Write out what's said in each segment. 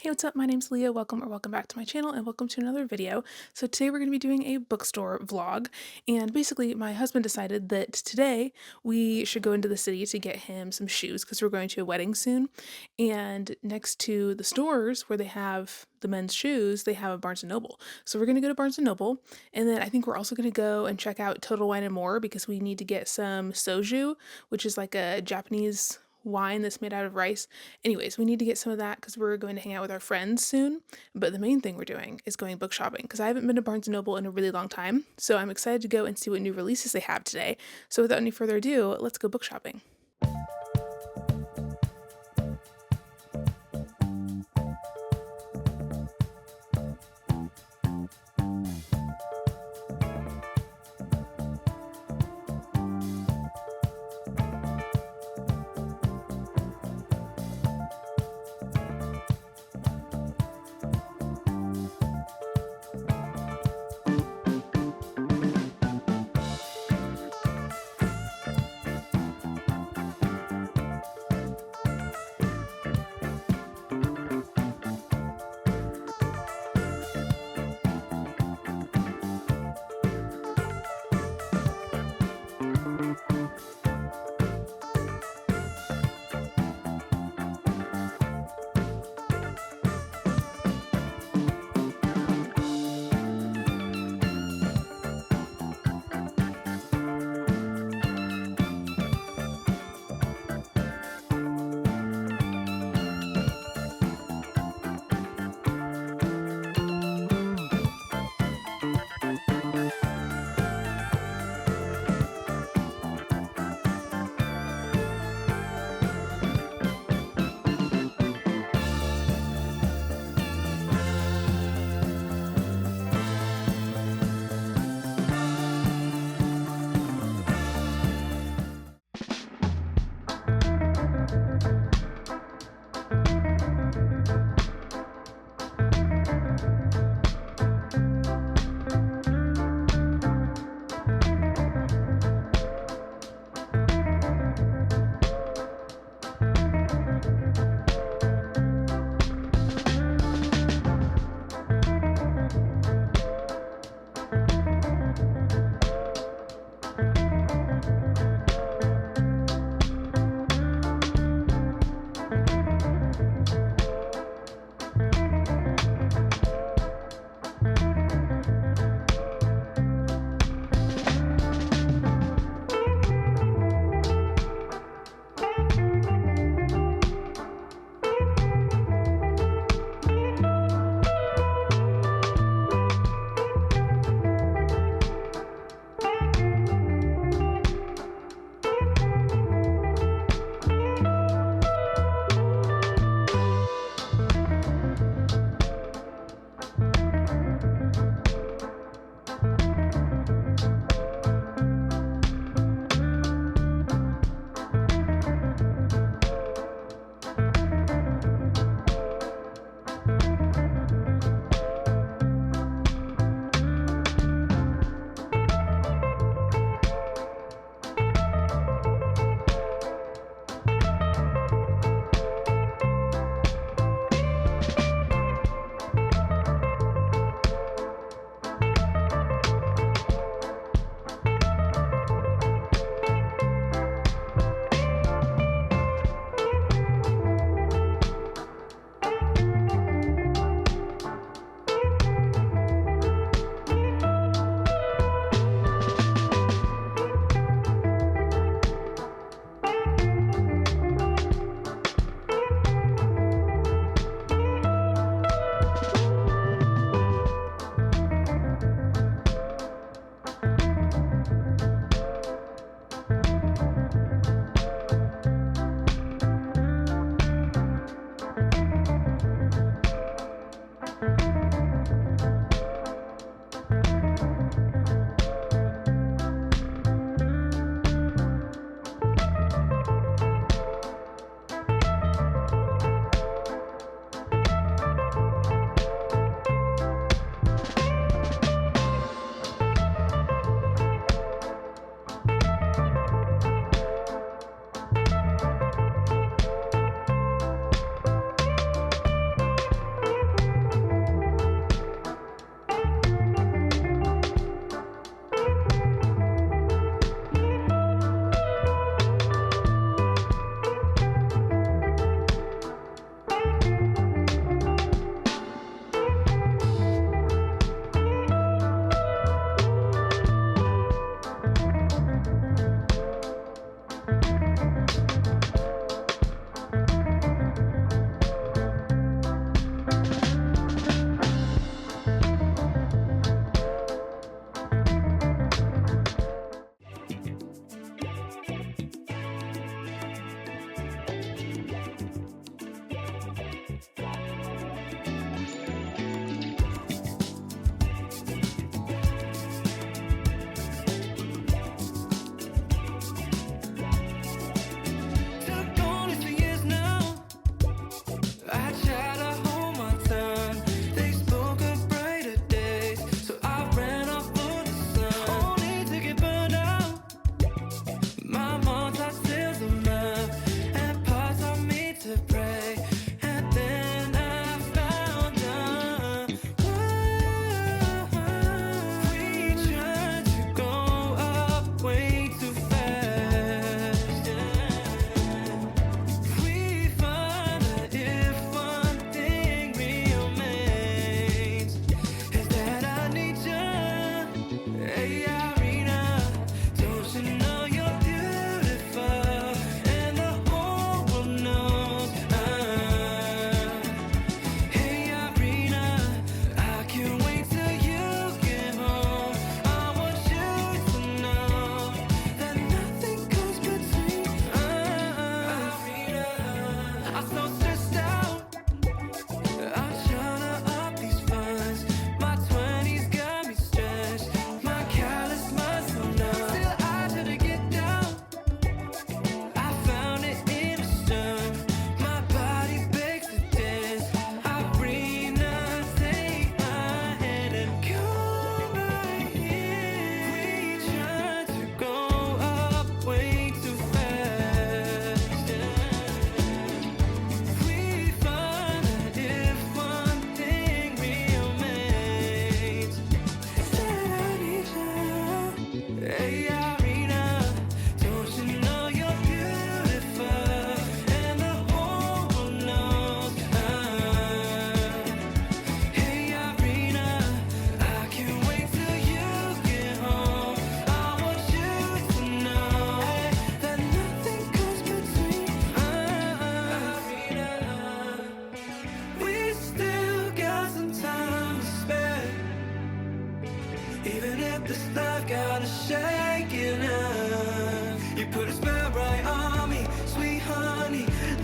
Hey, what's up? My name's Leah. Welcome back to my channel and welcome to another video. So today we're going to be doing a bookstore vlog, and basically my husband decided that today we should go into the city to get him some shoes because we're going to a wedding soon. And next to the stores where they have the men's shoes, they have a Barnes& and Noble. So we're going to go to Barnes& and Noble, and then I think we're also going to go and check out Total Wine& More because we need to get some soju, which is like a Japanese wine that's made out of rice. Anyways, we need to get some of that because we're going to hang out with our friends soon. But the main thing we're doing is going book shopping because I haven't been to Barnes & Noble in a really long time. So I'm excited to go and see what new releases they have today. So without any further ado, let's go book shopping.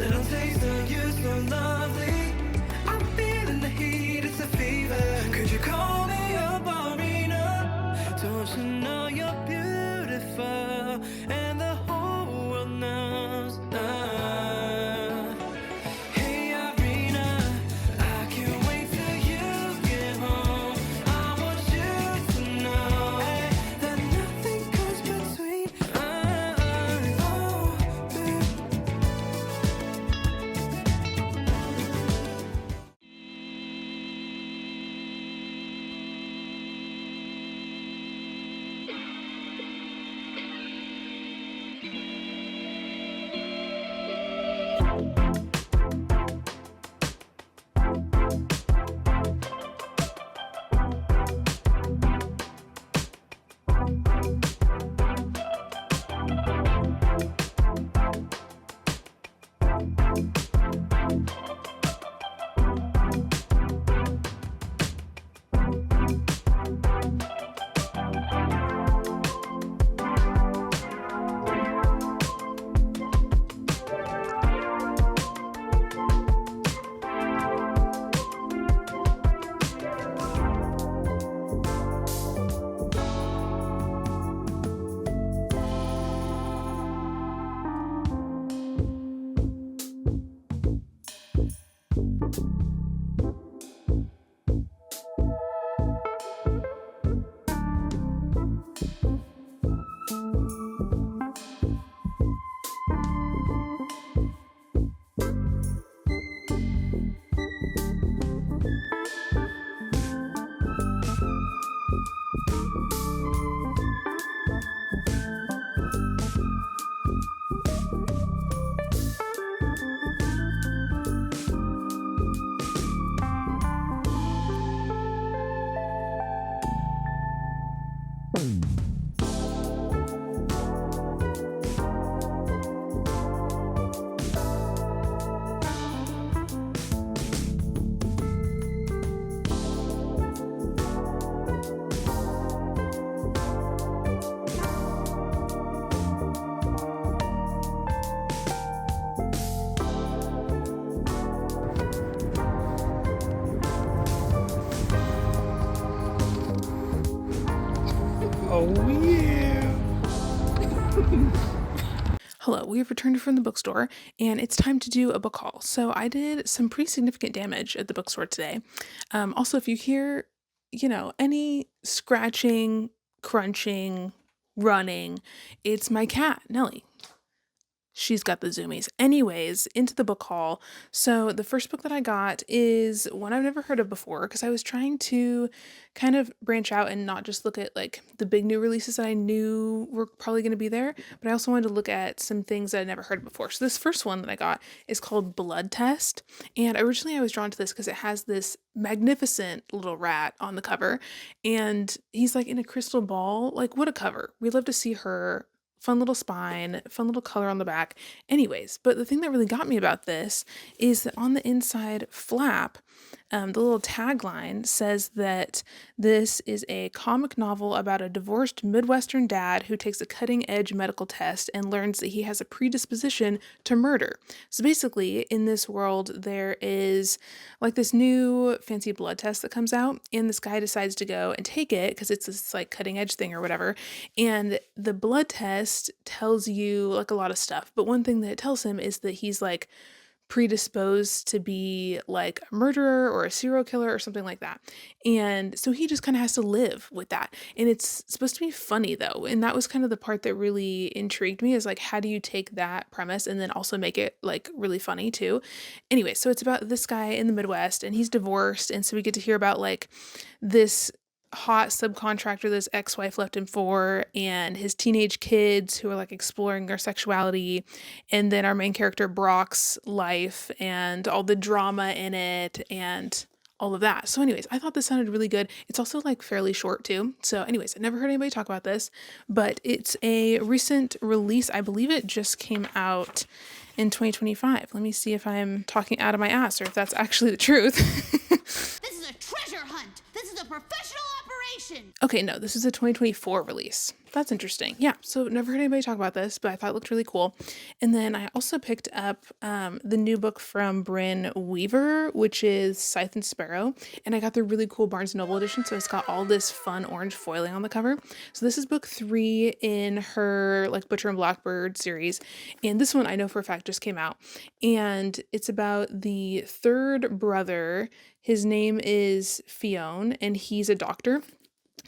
Little taste of you so lovely. I'm feeling the heat, it's a fever. Could you call me a ballerina? Don't you know you're beautiful, and the whole world knows. Hey Irina, I can't wait till you get home. I want you to know that nothing comes between us. Oh, babe. Oh yeah. Hello, we have returned from the bookstore and it's time to do a book haul. So I did some pretty significant damage at the bookstore today. Also, if you hear, any scratching, crunching, running, it's my cat, Nellie. She's got the zoomies. Anyways, into the book haul. So the first book that I got is one I've never heard of before because I was trying to kind of branch out and not just look at like the big new releases that I knew were probably going to be there, but I also wanted to look at some things that I'd never heard before. So this first one that I got is called Blood Test. And originally I was drawn to this because it has this magnificent little rat on the cover and he's like in a crystal ball. Like, what a cover. We love to see her. Fun little spine, fun little color on the back. Anyways, but the thing that really got me about this is that on the inside flap, the little tagline says that this is a comic novel about a divorced Midwestern dad who takes a cutting-edge medical test and learns that he has a predisposition to murder. So basically, in this world, there is like this new fancy blood test that comes out, and this guy decides to go and take it because it's this like cutting-edge thing or whatever. And the blood test tells you like a lot of stuff, but one thing that it tells him is that he's like predisposed to be like a murderer or a serial killer or something like that. And so he just kind of has to live with that. And it's supposed to be funny though. And that was kind of the part that really intrigued me, is like, how do you take that premise and then also make it like really funny too? Anyway, so it's about this guy in the Midwest and he's divorced. And so we get to hear about like this hot subcontractor that his ex-wife left him for, and his teenage kids who are like exploring their sexuality, and then our main character Brock's life and all the drama in it and all of that. So anyways, I thought this sounded really good. It's also like fairly short too. So anyways, I never heard anybody talk about this, but it's a recent release. I believe it just came out in 2025. Let me see if I'm talking out of my ass or if that's actually the truth. This is a treasure hunt. This is a professional operation. Okay, no, this is a 2024 release. That's interesting. Yeah, so never heard anybody talk about this, but I thought it looked really cool. And then I also picked up the new book from Bryn Weaver, which is Scythe Sparrow, and I got the really cool Barnes& Noble edition, so it's got all this fun orange foiling on the cover. So this is book 3 in her like Butcher and Blackbird series, and this one I know for a fact just came out, and it's about the third brother. His name is Fionn, and he's a doctor.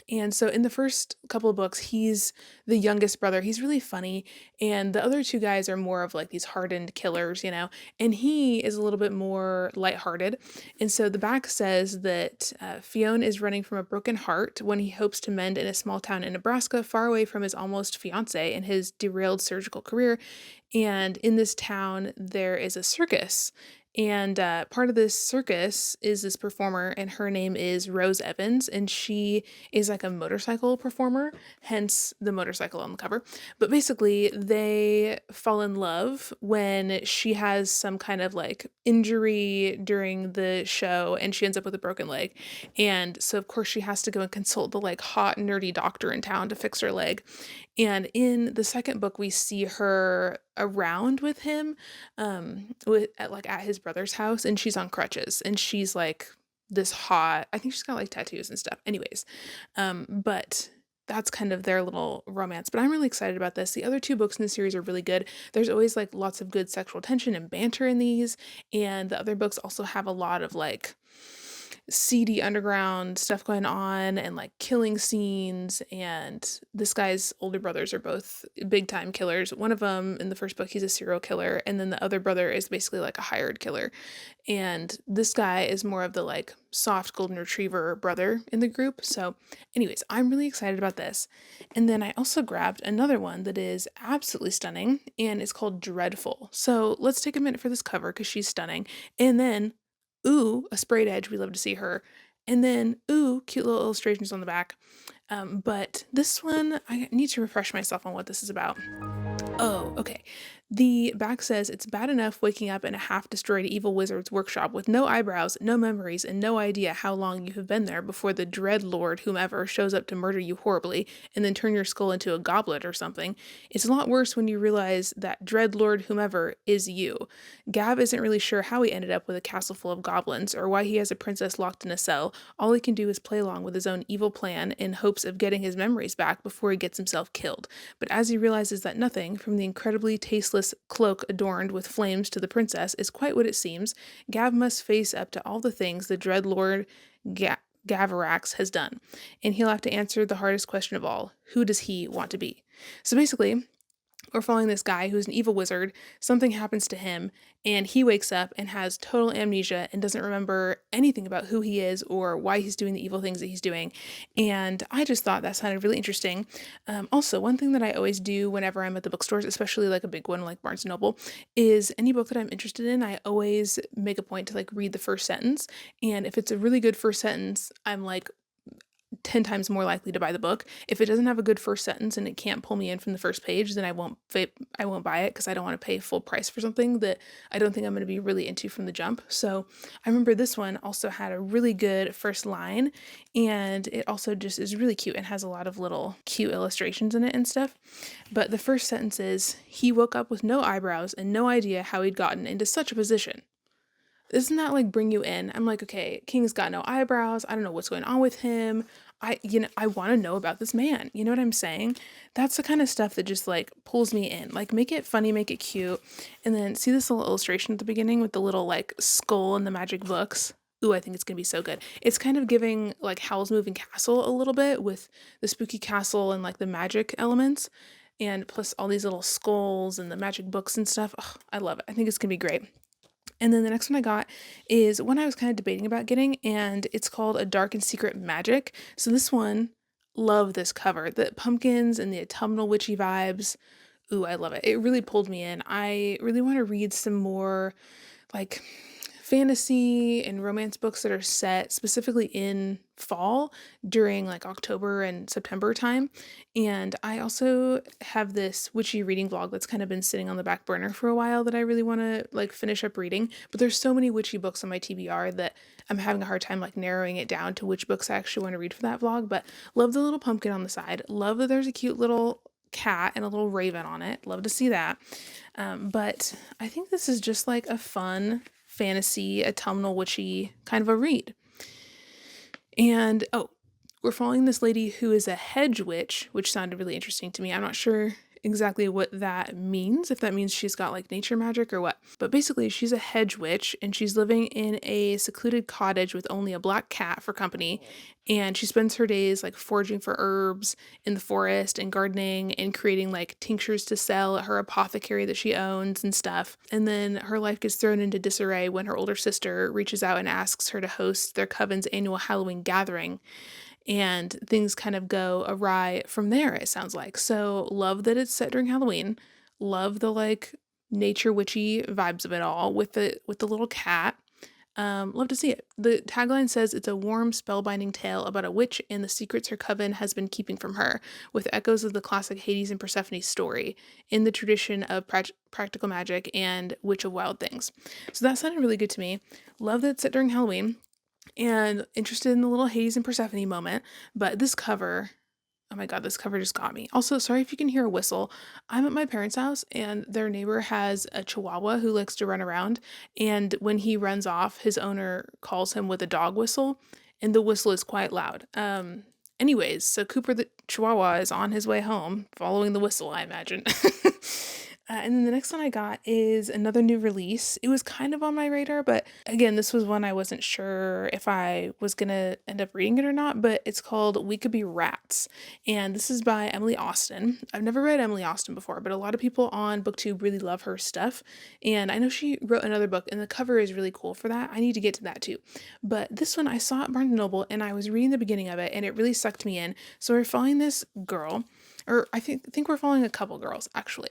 And so in the first couple of books, he's the youngest brother. He's really funny. And the other two guys are more of like these hardened killers, you know, and he is a little bit more lighthearted. And so the back says that Fionn is running from a broken heart when he hopes to mend in a small town in Nebraska, far away from his almost fiance and his derailed surgical career. And in this town, there is a circus. And part of this circus is this performer, and her name is Rose Evans, and she is like a motorcycle performer, hence the motorcycle on the cover. But basically, they fall in love when she has some kind of like injury during the show and she ends up with a broken leg. And so, of course, she has to go and consult the like hot, nerdy doctor in town to fix her leg. And in the second book, we see her around with him at his brother's house, and she's on crutches, and she's like this hot, I think she's got like tattoos and stuff. Anyways, but that's kind of their little romance. But I'm really excited about this. The other two books in the series are really good. There's always like lots of good sexual tension and banter in these, and the other books also have a lot of like seedy underground stuff going on and like killing scenes. And this guy's older brothers are both big time killers. One of them in the first book, he's a serial killer, and then the other brother is basically like a hired killer. And this guy is more of the like soft golden retriever brother in the group. So anyways, I'm really excited about this. And then I also grabbed another one that is absolutely stunning, and it's called Dreadful. So let's take a minute for this cover because she's stunning. And then ooh, a sprayed edge. We love to see her. And then, ooh, cute little illustrations on the back. But this one, I need to refresh myself on what this is about. Oh, okay. The back says it's bad enough waking up in a half-destroyed evil wizard's workshop with no eyebrows, no memories, and no idea how long you have been there before the dread lord whomever shows up to murder you horribly and then turn your skull into a goblet or something. It's a lot worse when you realize that dread lord whomever is you. Gav isn't really sure how he ended up with a castle full of goblins or why he has a princess locked in a cell. All he can do is play along with his own evil plan in hopes of getting his memories back before he gets himself killed. But as he realizes that nothing, from the incredibly tasteless cloak adorned with flames to the princess, is quite what it seems, Gav must face up to all the things the dread lord Gavarax has done. And he'll have to answer the hardest question of all: who does he want to be? So basically, we're following this guy who's an evil wizard. Something happens to him, and he wakes up and has total amnesia and doesn't remember anything about who he is or why he's doing the evil things that he's doing. And I just thought that sounded really interesting. Also, one thing that I always do whenever I'm at the bookstores, especially like a big one like Barnes& Noble, is any book that I'm interested in, I always make a point to like read the first sentence. And if it's a really good first sentence, I'm like 10 times more likely to buy the book. If it doesn't have a good first sentence and it can't pull me in from the first page, then I won't buy it because I don't want to pay full price for something that I don't think I'm going to be really into from the jump. So I remember this one also had a really good first line, and it also just is really cute and has a lot of little cute illustrations in it and stuff. But the first sentence is, he woke up with no eyebrows and no idea how he'd gotten into such a position. Doesn't that like bring you in? I'm like, okay, King's got no eyebrows. I don't know what's going on with him. I want to know about this man. You know what I'm saying? That's the kind of stuff that just like pulls me in. Like, make it funny, make it cute. And then see this little illustration at the beginning with the little like skull and the magic books. Ooh, I think it's gonna be so good. It's kind of giving like Howl's Moving Castle a little bit with the spooky castle and like the magic elements. And plus all these little skulls and the magic books and stuff. Oh, I love it. I think it's gonna be great. And then the next one I got is one I was kind of debating about getting, and it's called A Dark and Secret Magic. So this one, love this cover. The pumpkins and the autumnal witchy vibes. Ooh, I love it. It really pulled me in. I really want to read some more like fantasy and romance books that are set specifically in fall during like October and September time. And I also have this witchy reading vlog that's kind of been sitting on the back burner for a while that I really want to like finish up reading. But there's so many witchy books on my TBR that I'm having a hard time like narrowing it down to which books I actually want to read for that vlog. But love the little pumpkin on the side. Love that there's a cute little cat and a little raven on it. Love to see that. But I think this is just like a fun fantasy, autumnal witchy kind of a read. And oh, we're following this lady who is a hedge witch, which sounded really interesting to me. I'm not sure exactly what that means, if that means she's got like nature magic or what. But basically, she's a hedge witch and she's living in a secluded cottage with only a black cat for company. And she spends her days like foraging for herbs in the forest and gardening and creating like tinctures to sell at her apothecary that she owns and stuff. And then her life gets thrown into disarray when her older sister reaches out and asks her to host their coven's annual Halloween gathering. And things kind of go awry from there, it sounds like. So love that it's set during Halloween. Love the like nature witchy vibes of it all with the little cat. Love to see it. The tagline says it's a warm, spellbinding tale about a witch and the secrets her coven has been keeping from her, with echoes of the classic Hades and Persephone story in the tradition of practical magic and Witch of Wild Things. So that sounded really good to me. Love that it's set during Halloween. And interested in the little Hades and Persephone moment, but this cover, oh my god, this cover just got me. Also, sorry if you can hear a whistle. I'm at my parents' house and their neighbor has a chihuahua who likes to run around, and when he runs off, his owner calls him with a dog whistle, and the whistle is quite loud. Anyways, so Cooper the chihuahua is on his way home, following the whistle, I imagine. And then the next one I got is another new release. It was kind of on my radar, but again, this was one I wasn't sure if I was gonna end up reading it or not, but it's called We Could Be Rats. And this is by Emily Austen. I've never read Emily Austen before, but a lot of people on booktube really love her stuff. And I know she wrote another book and the cover is really cool for that. I need to get to that too. But this one I saw at Barnes & Noble and I was reading the beginning of it and it really sucked me in. So we're following this girl, or I think we're following a couple girls actually.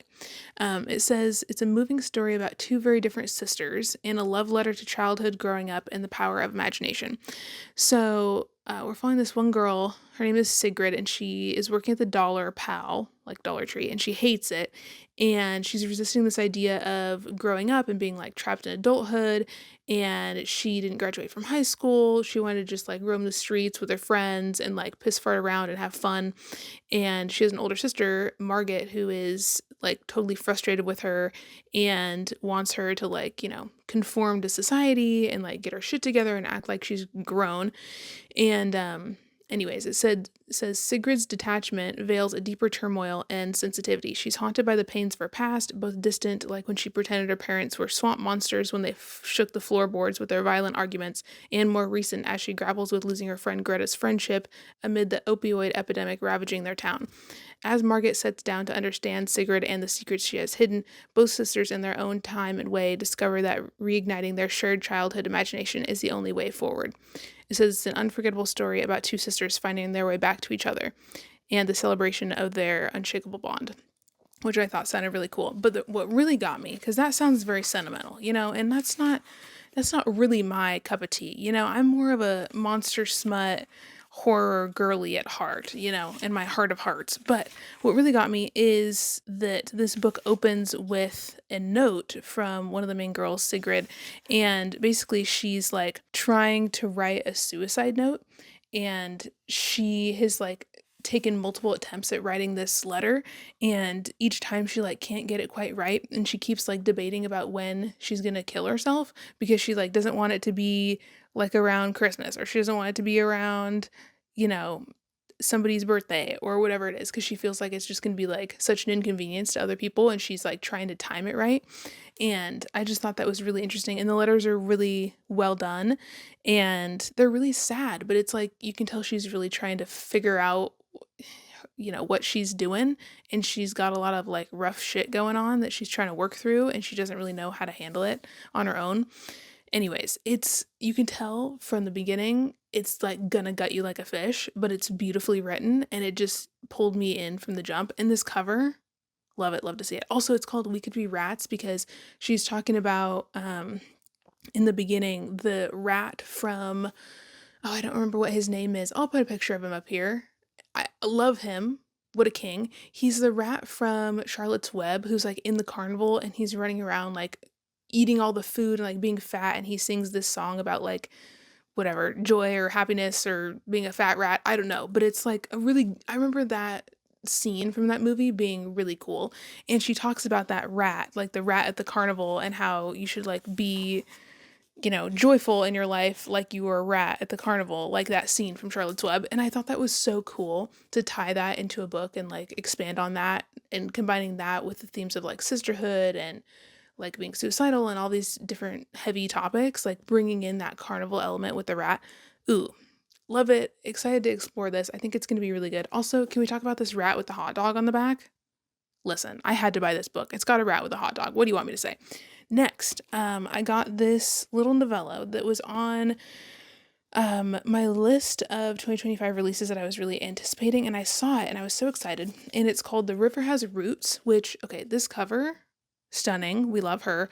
It says it's a moving story about two very different sisters and a love letter to childhood, growing up, and the power of imagination. So we're following this one girl. Her name is Sigrid, and she is working at the Dollar Pal, like Dollar Tree, and she hates it. And she's resisting this idea of growing up and being like trapped in adulthood. And she didn't graduate from high school. She wanted to just like roam the streets with her friends and like piss fart around and have fun. And she has an older sister, Margaret, who is like totally frustrated with her and wants her to like, conform to society and like get her shit together and act like she's grown. And anyways, it says Sigrid's detachment veils a deeper turmoil and sensitivity. She's haunted by the pains of her past, both distant, like when she pretended her parents were swamp monsters when they shook the floorboards with their violent arguments, and more recent as she grapples with losing her friend Greta's friendship amid the opioid epidemic ravaging their town. As Margaret sets down to understand Sigrid and the secrets she has hidden, both sisters in their own time and way discover that reigniting their shared childhood imagination is the only way forward. It says it's an unforgettable story about two sisters finding their way back to each other and the celebration of their unshakable bond, which I thought sounded really cool. But what really got me, because that sounds very sentimental, and that's not really my cup of tea. I'm more of a monster smut horror girly at heart, in my heart of hearts. But what really got me is that this book opens with a note from one of the main girls, Sigrid, and basically she's like trying to write a suicide note, and she has like taken multiple attempts at writing this letter, and each time she like can't get it quite right, and she keeps like debating about when she's gonna kill herself because she like doesn't want it to be like around Christmas, or she doesn't want it to be around, somebody's birthday or whatever it is, because she feels like it's just gonna be like such an inconvenience to other people, and she's like trying to time it right. And I just thought that was really interesting, and the letters are really well done and they're really sad, but it's like you can tell she's really trying to figure out what she's doing, and she's got a lot of like rough shit going on that she's trying to work through, and she doesn't really know how to handle it on her own. Anyways, you can tell from the beginning, it's like gonna gut you like a fish, but it's beautifully written and it just pulled me in from the jump. And this cover, love it, love to see it. Also, it's called We Could Be Rats because she's talking about in the beginning, the rat from, oh, I don't remember what his name is. I'll put a picture of him up here. I love him. What a king. He's the rat from Charlotte's Web who's like in the carnival and he's running around like eating all the food and like being fat, and he sings this song about like whatever, joy or happiness or being a fat rat. I don't know, but it's like a really, I remember that scene from that movie being really cool. And she talks about that rat, like the rat at the carnival, and how you should like be, joyful in your life like you were a rat at the carnival, like that scene from Charlotte's Web. And I thought that was so cool to tie that into a book and like expand on that and combining that with the themes of like sisterhood and like being suicidal and all these different heavy topics, like bringing in that carnival element with the rat. Ooh, love it. Excited to explore this. I think it's going to be really good. Also, can we talk about this rat with the hot dog on the back? Listen, I had to buy this book. It's got a rat with a hot dog. What do you want me to say? Next, I got this little novella that was on my list of 2025 releases that I was really anticipating, and I saw it and I was so excited. And it's called The River Has Roots, which, okay, this cover, stunning. We love her.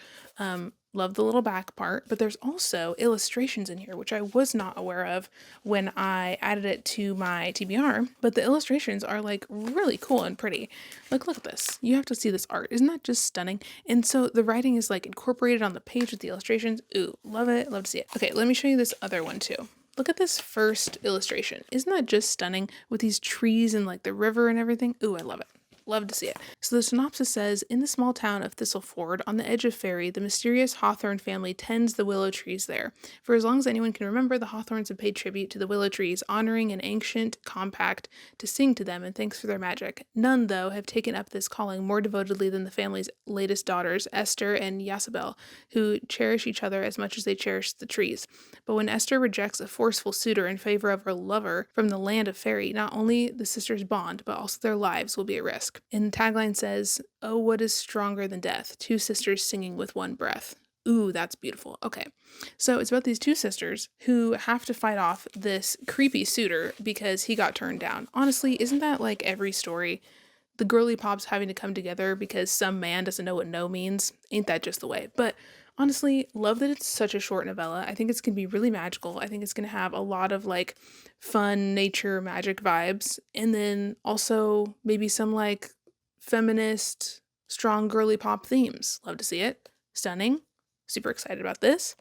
Love the little back part, but there's also illustrations in here, which I was not aware of when I added it to my TBR, but the illustrations are like really cool and pretty. Like, look at this. You have to see this art. Isn't that just stunning? And so the writing is like incorporated on the page with the illustrations. Ooh, love it. Love to see it. Okay, let me show you this other one too. Look at this first illustration. Isn't that just stunning with these trees and like the river and everything? Ooh, I love it. Love to see it. So the synopsis says, in the small town of Thistleford, on the edge of Fairy, the mysterious Hawthorne family tends the willow trees there. For as long as anyone can remember, the Hawthorns have paid tribute to the willow trees, honoring an ancient compact to sing to them in thanks for their magic. None, though, have taken up this calling more devotedly than the family's latest daughters, Esther and Yasabel, who cherish each other as much as they cherish the trees. But when Esther rejects a forceful suitor in favor of her lover from the land of Fairy, not only the sisters' bond, but also their lives will be at risk. And the tagline says, "Oh, what is stronger than death? Two sisters singing with one breath." Ooh, that's beautiful. Okay. So it's about these two sisters who have to fight off this creepy suitor because he got turned down. Honestly, isn't that like every story? The girly pops having to come together because some man doesn't know what no means. Ain't that just the way? But honestly, love that it's such a short novella. I think it's going to be really magical. I think it's going to have a lot of like fun nature magic vibes. And then also maybe some like feminist, strong girly pop themes. Love to see it. Stunning. Super excited about this.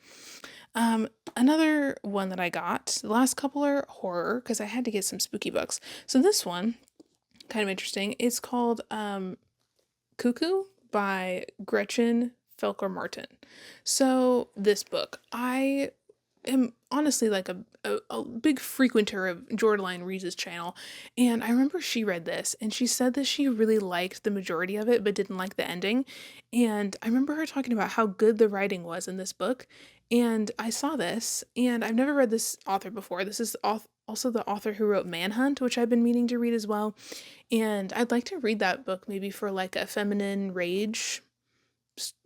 Another one that I got, the last couple are horror because I had to get some spooky books. So this one, kind of interesting, it's called Cuckoo by Gretchen Felker Martin. So this book, I am honestly like a big frequenter of Jordaline Reese's channel, and I remember she read this and she said that she really liked the majority of it but didn't like the ending. And I remember her talking about how good the writing was in this book, and I saw this, and I've never read this author before. This is also the author who wrote Manhunt, which I've been meaning to read as well, and I'd like to read that book maybe for like a feminine rage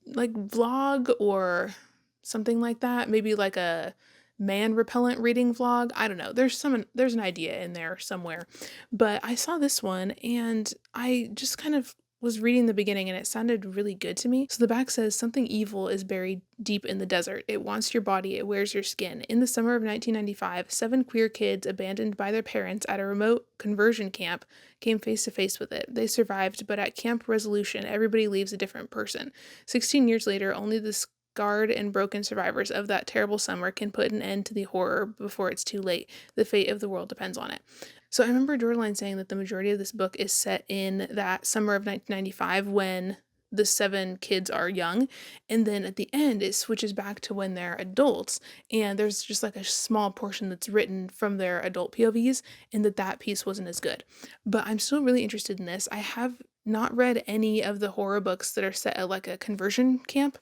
like vlog or something like that. Maybe like a man repellent reading vlog. I don't know. There's an idea in there somewhere. But I saw this one and I just kind of was reading the beginning and it sounded really good to me. So the back says, something evil is buried deep in the desert. It wants your body. It wears your skin. In the summer of 1995, 7 queer kids abandoned by their parents at a remote conversion camp came face to face with it. They survived, but at Camp Resolution, everybody leaves a different person. 16 years later, only the scarred and broken survivors of that terrible summer can put an end to the horror before it's too late. The fate of the world depends on it. So I remember Jordaline saying that the majority of this book is set in that summer of 1995 when the 7 kids are young, and then at the end it switches back to when they're adults, and there's just like a small portion that's written from their adult POVs, and that piece wasn't as good. But I'm still really interested in this. I have not read any of the horror books that are set at like a conversion camp,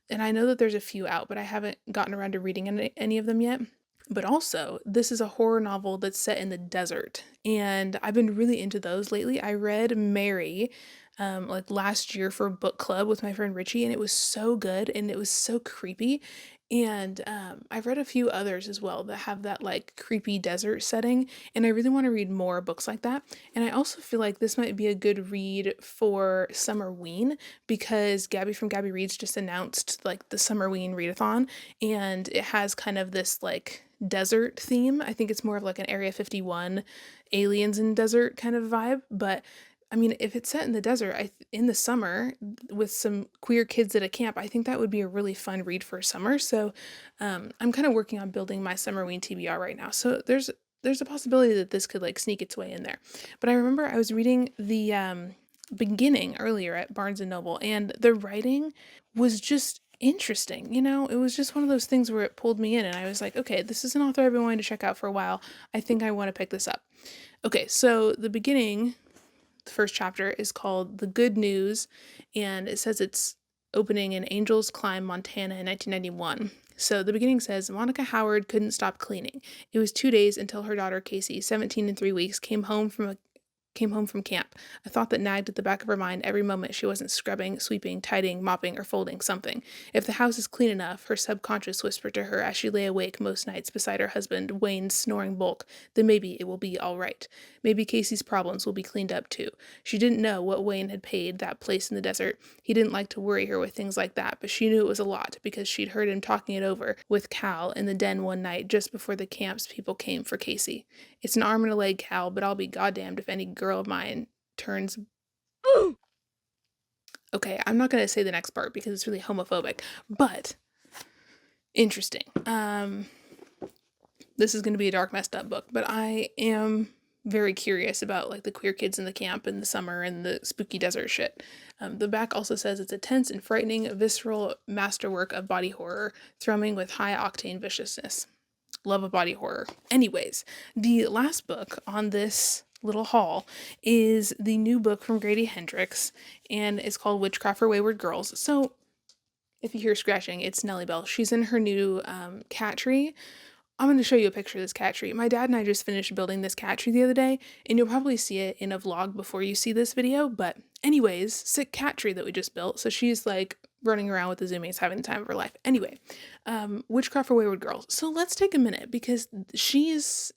and I know that there's a few out, but I haven't gotten around to reading any of them yet. But also, this is a horror novel that's set in the desert, and I've been really into those lately. I read Mary, like last year for book club with my friend Richie, and it was so good and it was so creepy. And I've read a few others as well that have that like creepy desert setting, and I really want to read more books like that. And I also feel like this might be a good read for Summerween, because Gabby from Gabby Reads just announced like the Summerween readathon, and it has kind of this like desert theme. I think it's more of like an Area 51 aliens in desert kind of vibe, but I mean, if it's set in the desert, in the summer with some queer kids at a camp, I think that would be a really fun read for summer. So, I'm kind of working on building my Summerween TBR right now. So there's a possibility that this could like sneak its way in there. But I remember I was reading the beginning earlier at Barnes and Noble, and the writing was just interesting. You know, it was just one of those things where it pulled me in, and I was like, okay, this is an author I've been wanting to check out for a while. I think I want to pick this up. Okay, so the beginning, the first chapter is called The Good News, and it says it's opening in Angels Climb, Montana in 1991. So the beginning says Monica Howard couldn't stop cleaning. It was 2 days until her daughter Casey, 17 and 3 weeks, came home from camp, a thought that nagged at the back of her mind every moment she wasn't scrubbing, sweeping, tidying, mopping, or folding something. If the house is clean enough, her subconscious whispered to her as she lay awake most nights beside her husband, Wayne's snoring bulk, then maybe it will be all right. Maybe Casey's problems will be cleaned up too. She didn't know what Wayne had paid that place in the desert. He didn't like to worry her with things like that, but she knew it was a lot because she'd heard him talking it over with Cal in the den one night just before the camp's people came for Casey. It's an arm and a leg, Cal, but I'll be goddamned if any girl of mine turns. Okay, I'm not going to say the next part because it's really homophobic, but interesting. This is going to be a dark, messed up book, but I am very curious about like the queer kids in the camp in the summer and the spooky desert shit. The back also says it's a tense and frightening, visceral masterwork of body horror, thrumming with high octane viciousness. Love a body horror. Anyways, the last book on this little haul is the new book from Grady Hendrix, and it's called Witchcraft for Wayward Girls. So if you hear scratching, it's Nellie Bell. She's in her new cat tree. I'm going to show you a picture of this cat tree. My dad and I just finished building this cat tree the other day, and you'll probably see it in a vlog before you see this video, but anyways, sick cat tree that we just built. So she's like running around with the zoomies, having the time of her life. Anyway, Witchcraft for Wayward Girls. So let's take a minute because she's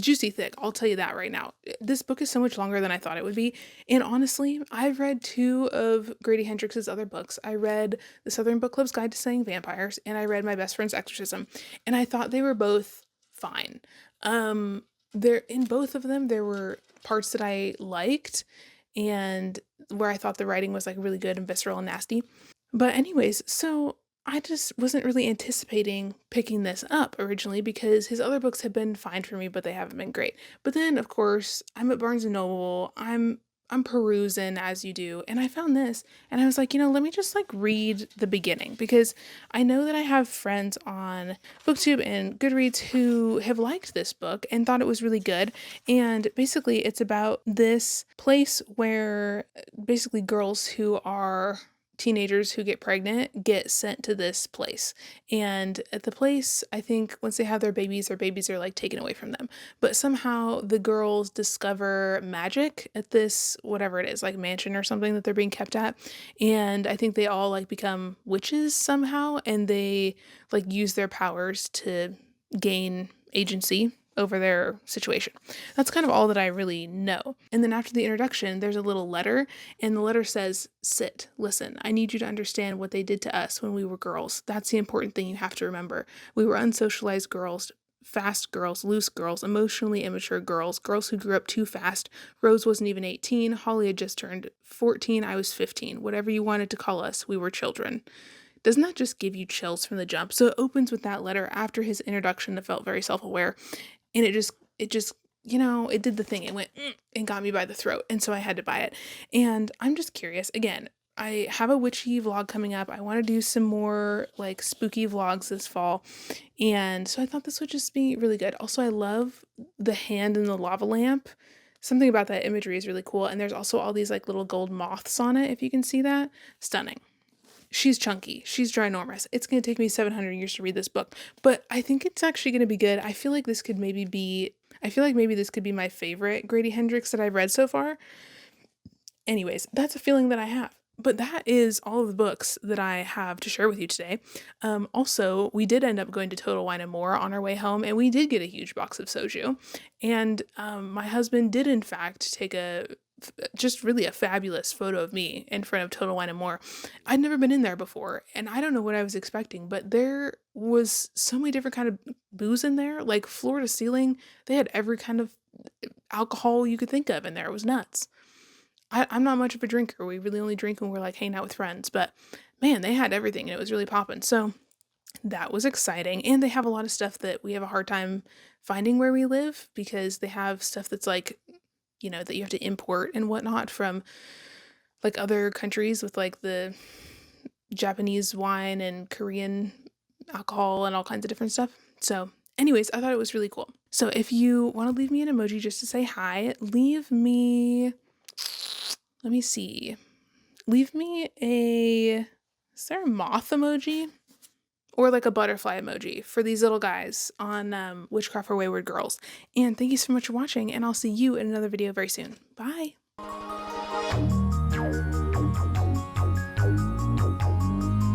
juicy thick, I'll tell you that right now. This book is so much longer than I thought it would be, and honestly, I've read 2 of Grady Hendrix's other books. I read The Southern Book Club's Guide to Slaying Vampires, and I read My Best Friend's Exorcism, and I thought they were both fine. There in both of them, there were parts that I liked, and where I thought the writing was like really good and visceral and nasty. But anyways, so I just wasn't really anticipating picking this up originally because his other books have been fine for me, but they haven't been great. But then, of course, I'm at Barnes and Noble. I'm perusing as you do, and I found this, and I was like, let me just like read the beginning because I know that I have friends on booktube and Goodreads who have liked this book and thought it was really good. And basically, it's about this place where basically girls who are teenagers who get pregnant get sent to this place, and at the place, I think once they have their babies are like taken away from them, but somehow the girls discover magic at this whatever it is, like mansion or something that they're being kept at, and I think they all like become witches somehow, and they like use their powers to gain agency over their situation. That's kind of all that I really know. And then after the introduction, there's a little letter, and the letter says, "Sit, listen. I need you to understand what they did to us when we were girls. That's the important thing you have to remember. We were unsocialized girls, fast girls, loose girls, emotionally immature girls, girls who grew up too fast. Rose wasn't even 18. Holly had just turned 14. I was 15. Whatever you wanted to call us, we were children." Doesn't that just give you chills from the jump? So it opens with that letter after his introduction that felt very self-aware. And it just, it did the thing. It went and got me by the throat. And so I had to buy it. And I'm just curious. Again, I have a witchy vlog coming up. I want to do some more like spooky vlogs this fall. And so I thought this would just be really good. Also, I love the hand in the lava lamp. Something about that imagery is really cool. And there's also all these like little gold moths on it, if you can see that. Stunning. She's chunky. She's ginormous. It's going to take me 700 years to read this book, but I think it's actually going to be good. I feel like maybe this could be my favorite Grady Hendrix that I've read so far. Anyways, that's a feeling that I have. But that is all of the books that I have to share with you today. Also, we did end up going to Total Wine and More on our way home, and we did get a huge box of soju. And my husband did, in fact, take just really a fabulous photo of me in front of Total Wine and More. I'd never been in there before, and I don't know what I was expecting, but there was so many different kind of booze in there, like floor to ceiling. They had every kind of alcohol you could think of in there. It was nuts. I'm not much of a drinker. We really only drink when we're like hanging out with friends, but man, they had everything and it was really popping. So that was exciting. And they have a lot of stuff that we have a hard time finding where we live because they have stuff that's like, that you have to import and whatnot from like other countries with like the Japanese wine and Korean alcohol and all kinds of different stuff. So, anyways, I thought it was really cool. So, if you want to leave me an emoji just to say hi, leave me. Let me see. Leave me is there a moth emoji? Or like a butterfly emoji for these little guys on Witchcraft for Wayward Girls. And thank you so much for watching, and I'll see you in another video very soon. Bye!